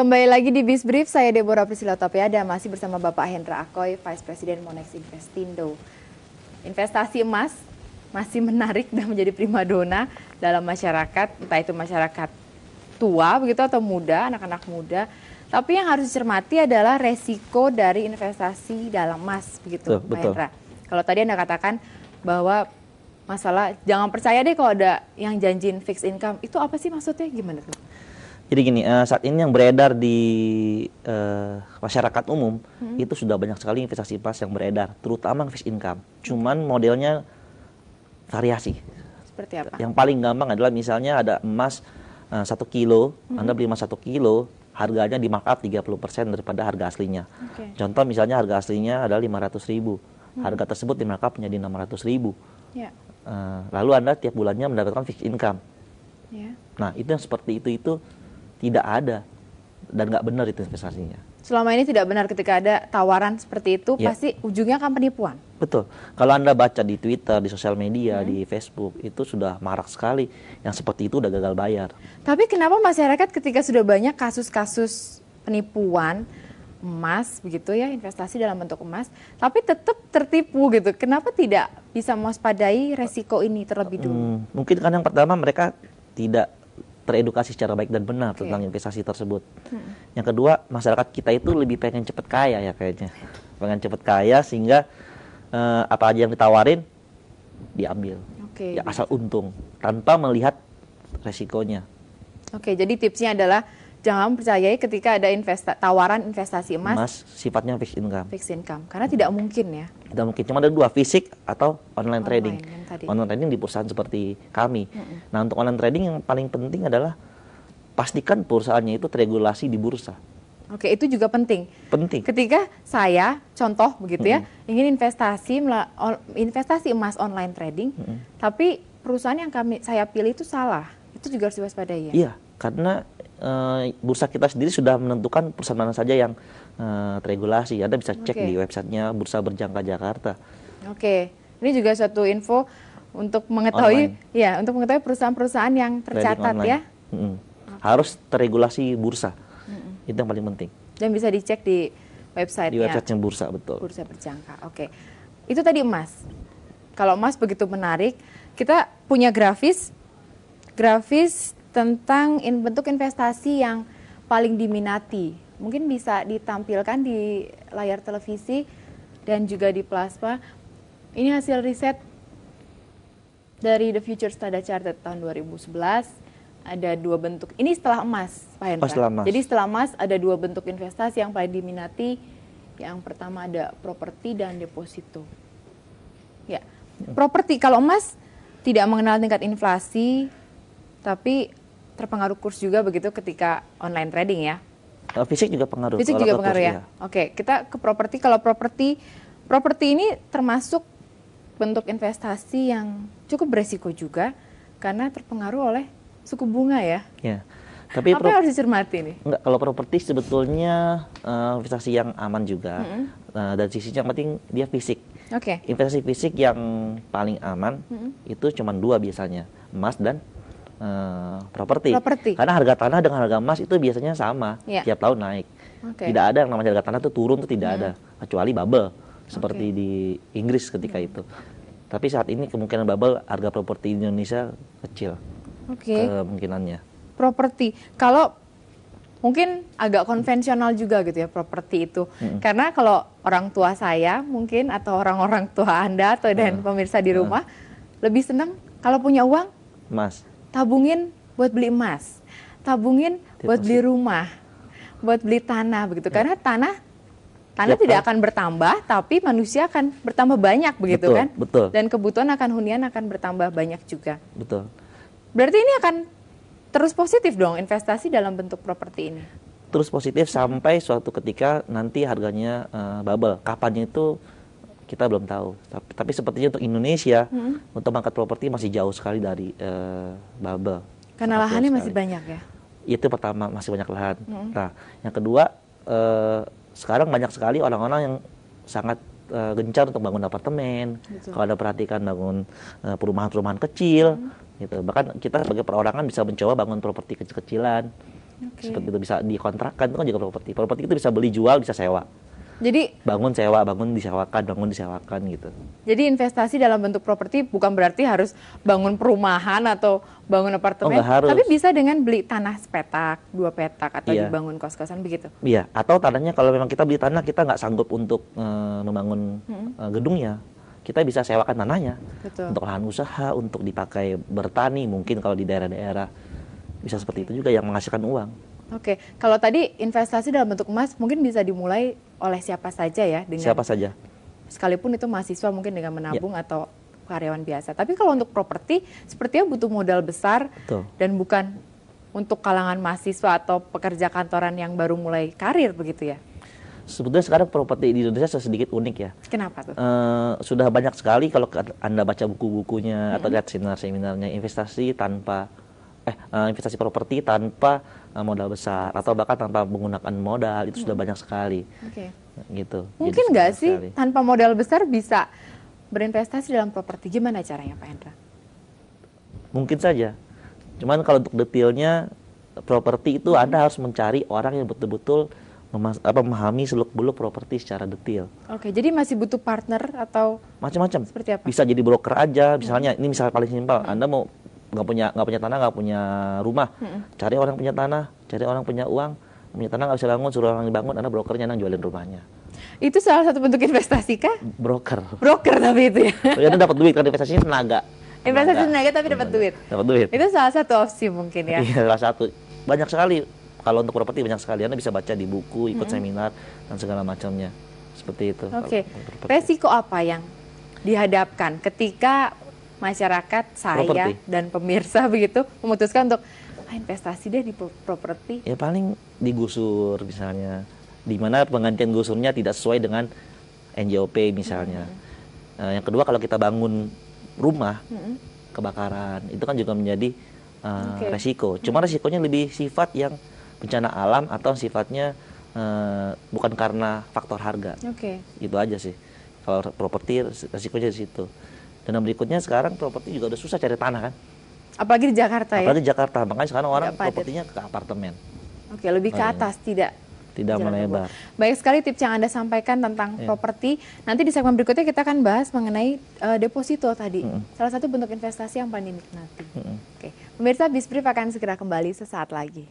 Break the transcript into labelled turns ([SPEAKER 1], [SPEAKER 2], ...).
[SPEAKER 1] Kembali lagi di Bisbrief, saya Deborah Priscilla Topiada, masih bersama Bapak Hendra Akoy, Vice President Monex Investindo. Investasi emas masih menarik dan menjadi primadona dalam masyarakat, entah itu masyarakat tua begitu atau muda, anak-anak muda. Tapi yang harus dicermati adalah resiko dari investasi dalam emas, begitu Pak Hendra. Kalau tadi Anda katakan bahwa masalah jangan percaya deh kalau ada yang janjiin fixed income, itu apa sih maksudnya, gimana tuh?
[SPEAKER 2] Jadi gini, saat ini yang beredar di masyarakat umum itu sudah banyak sekali investasi emas yang beredar, terutama fixed income. Cuman modelnya variasi.
[SPEAKER 1] Seperti apa?
[SPEAKER 2] Yang paling gampang adalah misalnya ada emas 1 kilo, Anda beli emas 1 kilo, harganya di markup 30% daripada harga aslinya. Contoh misalnya harga aslinya adalah 500.000, harga tersebut di markup menjadi 600.000. Lalu Anda tiap bulannya mendapatkan fixed income. Nah itu yang seperti itu tidak ada dan nggak benar itu investasinya.
[SPEAKER 1] Selama ini tidak benar ketika ada tawaran seperti itu, pasti ujungnya akan penipuan.
[SPEAKER 2] Betul. Kalau Anda baca di Twitter, di sosial media, di Facebook, itu sudah marak sekali. Yang seperti itu udah gagal bayar.
[SPEAKER 1] Tapi kenapa masyarakat ketika sudah banyak kasus-kasus penipuan emas, begitu ya, investasi dalam bentuk emas, tapi tetap tertipu gitu? Kenapa tidak bisa mewaspadai resiko ini terlebih dulu?
[SPEAKER 2] Mungkin kan yang pertama mereka tidak teredukasi secara baik dan benar tentang investasi tersebut. Yang kedua, masyarakat kita itu lebih pengen cepet kaya ya kayaknya. Pengen cepet kaya sehingga apa aja yang ditawarin diambil. Ya asal untung tanpa melihat resikonya.
[SPEAKER 1] Jadi tipsnya adalah jangan percayai ketika ada tawaran investasi emas
[SPEAKER 2] sifatnya fixed income.
[SPEAKER 1] Fixed income, karena tidak mungkin ya.
[SPEAKER 2] Tidak mungkin, cuma ada dua, fisik atau online trading. Online trading di perusahaan seperti kami. Nah untuk online trading yang paling penting adalah pastikan perusahaannya itu teregulasi di bursa.
[SPEAKER 1] Itu juga penting. Ketika saya, contoh begitu ya, ingin investasi emas online trading, tapi perusahaan yang saya pilih itu salah, itu juga harus diwaspadai ya?
[SPEAKER 2] Iya, karena bursa kita sendiri sudah menentukan perusahaan mana saja yang teregulasi. Anda bisa cek di websitenya Bursa Berjangka Jakarta.
[SPEAKER 1] Ini juga suatu info untuk mengetahui untuk mengetahui perusahaan-perusahaan yang tercatat ya.
[SPEAKER 2] Harus teregulasi bursa. Itu yang paling penting.
[SPEAKER 1] Dan bisa dicek di websitenya.
[SPEAKER 2] Di websitenya bursa, betul.
[SPEAKER 1] Bursa Berjangka. Itu tadi emas. Kalau emas begitu menarik, kita punya grafis tentang bentuk investasi yang paling diminati. Mungkin bisa ditampilkan di layar televisi dan juga di plasma. Ini hasil riset dari The Future Standard Chartered tahun 2011. Ada 2 bentuk. Ini setelah emas, Pak Hendra. Jadi setelah emas ada 2 bentuk investasi yang paling diminati. Yang pertama ada properti dan deposito. Properti, kalau emas tidak mengenal tingkat inflasi, tapi terpengaruh kurs juga begitu ketika online trading ya.
[SPEAKER 2] Fisik juga pengaruh.
[SPEAKER 1] Fisik juga pengaruh ya. Kita ke properti. Kalau properti ini termasuk bentuk investasi yang cukup beresiko juga karena terpengaruh oleh suku bunga ya.
[SPEAKER 2] Tapi
[SPEAKER 1] apa yang harus dicermati nih?
[SPEAKER 2] Kalau properti sebetulnya investasi yang aman juga. Dari sisi yang penting dia fisik. Investasi fisik yang paling aman itu cuma 2 biasanya, emas dan properti. Karena harga tanah dengan harga emas itu biasanya sama, tiap tahun naik. Tidak ada yang namanya harga tanah itu turun, itu tidak ada, kecuali bubble seperti di Inggris ketika itu. Tapi saat ini kemungkinan bubble harga properti di Indonesia kecil kemungkinannya.
[SPEAKER 1] Properti, kalau mungkin agak konvensional juga gitu ya properti itu, karena kalau orang tua saya mungkin atau orang-orang tua Anda atau dan pemirsa di rumah lebih senang kalau punya uang
[SPEAKER 2] emas.
[SPEAKER 1] Tabungin buat beli emas, tabungin buat beli rumah, buat beli tanah begitu. Karena tanah tidak akan bertambah, tapi manusia akan bertambah banyak begitu kan? Dan kebutuhan akan hunian akan bertambah banyak juga. Berarti ini akan terus positif dong investasi dalam bentuk properti ini?
[SPEAKER 2] Terus positif sampai suatu ketika nanti harganya bubble. Kapannya itu kita belum tahu. Tapi sepertinya untuk Indonesia, untuk mangkat properti masih jauh sekali dari bubble.
[SPEAKER 1] Karena lahannya masih banyak ya?
[SPEAKER 2] Itu pertama, masih banyak lahan. Nah, yang kedua, sekarang banyak sekali orang-orang yang sangat gencar untuk bangun apartemen. Kalau Anda perhatikan bangun perumahan-perumahan kecil, gitu. Bahkan kita sebagai perorangan bisa mencoba bangun properti kecil-kecilan. Seperti itu, bisa dikontrakkan, itu kan juga properti. Properti itu bisa beli, jual, bisa sewa.
[SPEAKER 1] Jadi
[SPEAKER 2] bangun sewa, bangun disewakan gitu.
[SPEAKER 1] Jadi investasi dalam bentuk properti bukan berarti harus bangun perumahan atau bangun apartemen, tapi bisa dengan beli tanah sepetak, 2 petak, atau dibangun kos-kosan begitu.
[SPEAKER 2] Iya, atau tanahnya kalau memang kita beli tanah, kita nggak sanggup untuk membangun gedungnya, kita bisa sewakan tanahnya. Betul. Untuk lahan usaha, untuk dipakai bertani, mungkin kalau di daerah-daerah bisa seperti itu juga yang menghasilkan uang.
[SPEAKER 1] Oke, kalau tadi investasi dalam bentuk emas mungkin bisa dimulai oleh siapa saja ya, dengan
[SPEAKER 2] siapa saja.
[SPEAKER 1] Sekalipun itu mahasiswa mungkin dengan menabung atau karyawan biasa. Tapi kalau untuk properti sepertinya butuh modal besar. Betul. Dan bukan untuk kalangan mahasiswa atau pekerja kantoran yang baru mulai karir begitu ya.
[SPEAKER 2] Sebetulnya sekarang properti di Indonesia sedikit unik ya.
[SPEAKER 1] Kenapa tuh?
[SPEAKER 2] Sudah banyak sekali kalau Anda baca buku-bukunya atau lihat seminar-seminarnya, investasi properti tanpa modal besar atau bahkan tanpa menggunakan modal, itu sudah banyak sekali. Gitu.
[SPEAKER 1] Mungkin nggak sih tanpa modal besar bisa berinvestasi dalam properti? Gimana caranya Pak Hendra?
[SPEAKER 2] Mungkin saja. Cuman kalau untuk detailnya properti itu Anda harus mencari orang yang betul-betul memahami seluk-beluk properti secara detail.
[SPEAKER 1] Oke, jadi masih butuh partner atau
[SPEAKER 2] macam-macam.
[SPEAKER 1] Seperti apa?
[SPEAKER 2] Bisa jadi broker aja, misalnya ini misal paling simpel, Anda mau nggak punya tanah, nggak punya rumah, cari orang punya tanah, cari orang punya uang, punya tanah nggak bisa bangun, suruh orang dibangun, Anda brokernya nang jualin rumahnya.
[SPEAKER 1] Itu salah satu bentuk investasi kah?
[SPEAKER 2] Broker
[SPEAKER 1] Tapi itu ya.
[SPEAKER 2] Anda dapat duit kan, investasinya tenaga.
[SPEAKER 1] Investasi tenaga tapi dapat duit.
[SPEAKER 2] Dapat duit.
[SPEAKER 1] Itu salah satu opsi mungkin ya.
[SPEAKER 2] Iya, salah satu. Banyak sekali. Kalau untuk properti banyak sekali. Anda bisa baca di buku, ikut seminar dan segala macamnya. Seperti itu.
[SPEAKER 1] Oke. Resiko apa yang dihadapkan ketika masyarakat, saya dan pemirsa begitu memutuskan untuk investasi deh di properti?
[SPEAKER 2] Ya paling digusur misalnya, di mana penggantian gusurnya tidak sesuai dengan NJOP misalnya. Yang kedua, kalau kita bangun rumah kebakaran, itu kan juga menjadi resiko. Cuma resikonya lebih sifat yang bencana alam atau sifatnya bukan karena faktor harga. Itu aja sih. Kalau properti resikonya di situ. Dan yang berikutnya, sekarang properti juga udah susah cari tanah kan.
[SPEAKER 1] Apalagi di Jakarta ya?
[SPEAKER 2] Apalagi di Jakarta, makanya sekarang orang propertinya ke apartemen.
[SPEAKER 1] Oke, lebih ke atas, tidak
[SPEAKER 2] melebar.
[SPEAKER 1] Baik sekali tips yang Anda sampaikan tentang properti. Nanti di segmen berikutnya kita akan bahas mengenai deposito tadi. Salah satu bentuk investasi yang paling dinikmati. Oke, pemirsa, Bisbrief akan segera kembali sesaat lagi.